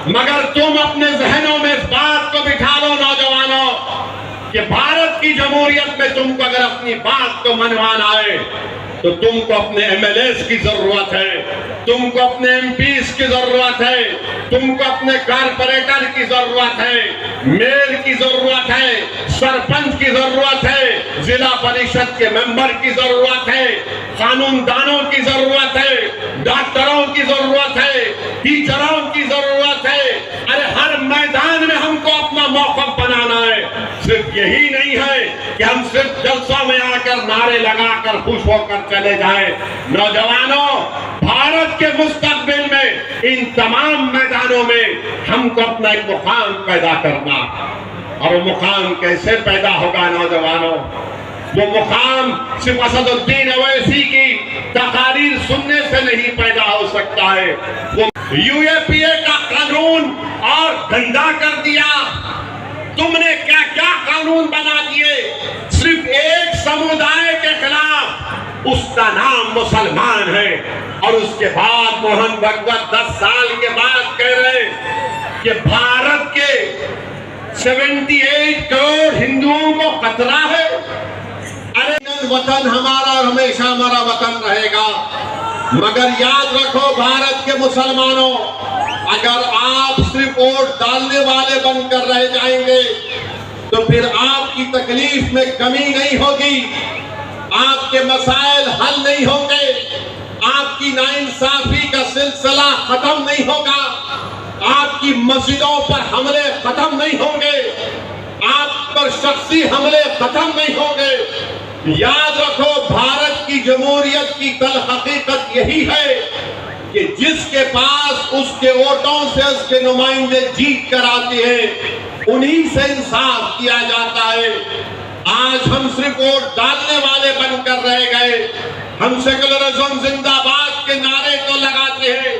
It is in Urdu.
مگر تم اپنے ذہنوں میں اس بات کو بٹھا لو نوجوانوں کہ بھارت کی جمہوریت میں تم کو اگر اپنی بات کو منوانا ہے تو تم کو اپنے ایم ایل ایز کی ضرورت ہے، تم کو اپنے ایم پیز کی ضرورت ہے، تم کو اپنے کارپوریٹر کی ضرورت ہے، میئر کی ضرورت ہے، سرپنچ کی ضرورت ہے، ضلع پریشد کے ممبر کی ضرورت ہے، قانون دانوں کی ضرورت ہے، ڈاکٹروں کی ضرورت ہے، ٹیچروں کی ضرورت ہے۔ ارے ہر میدان میں ہم کو اپنا موقف بنانا ہے۔ صرف یہی نہیں ہے کہ ہم صرف جلسوں میں آ کر نعرے لگا کر خوش ہو کر چلے جائیں۔ نوجوانوں، بھارت کے مستقبل میں ان تمام میدانوں میں ہم کو اپنا ایک مقام پیدا کرنا، اور وہ مقام کیسے پیدا ہوگا نوجوانوں؟ وہ مقام صرف اسد الدین اویسی کی تقاریر سننے سے نہیں پیدا ہو سکتا ہے۔ وہ یو اے پی اے کا قانون اور گندا کر دیا۔ تم نے کیا کیا قانون بنا دیے صرف ایک سمودائے کے خلاف، اس کا نام مسلمان ہے، اور اس کے بعد موہن بھگوت 10 سال کے بعد کہہ رہے کہ بھارت کے 78 کروڑ ہندوؤں کو خطرہ ہے۔ ارے وطن ہمارا ہمیشہ ہمارا وطن رہے گا، مگر یاد رکھو بھارت کے مسلمانوں، اگر آپ صرف ووٹ ڈالنے والے بن کر رہ جائیں گے تو پھر آپ کی تکلیف میں کمی نہیں ہوگی، آپ کے مسائل حل نہیں ہوں گے، آپ کی ناانصافی کا سلسلہ ختم نہیں ہوگا، آپ کی مسجدوں پر حملے ختم نہیں ہوں گے، آپ پر شخصی حملے ختم نہیں ہوں گے۔ یاد رکھو بھارت کی جمہوریت کی کل حقیقت یہی ہے کہ جس کے پاس اس کے ووٹوں سے اس کے نمائندے جیت کر آتے ہیں انہی سے انصاف کیا جاتا ہے۔ آج ہم صرف ووٹ ڈالنے والے بن کر رہ گئے، ہم سیکولرزم زندہ باد کے نعرے تو لگاتے ہیں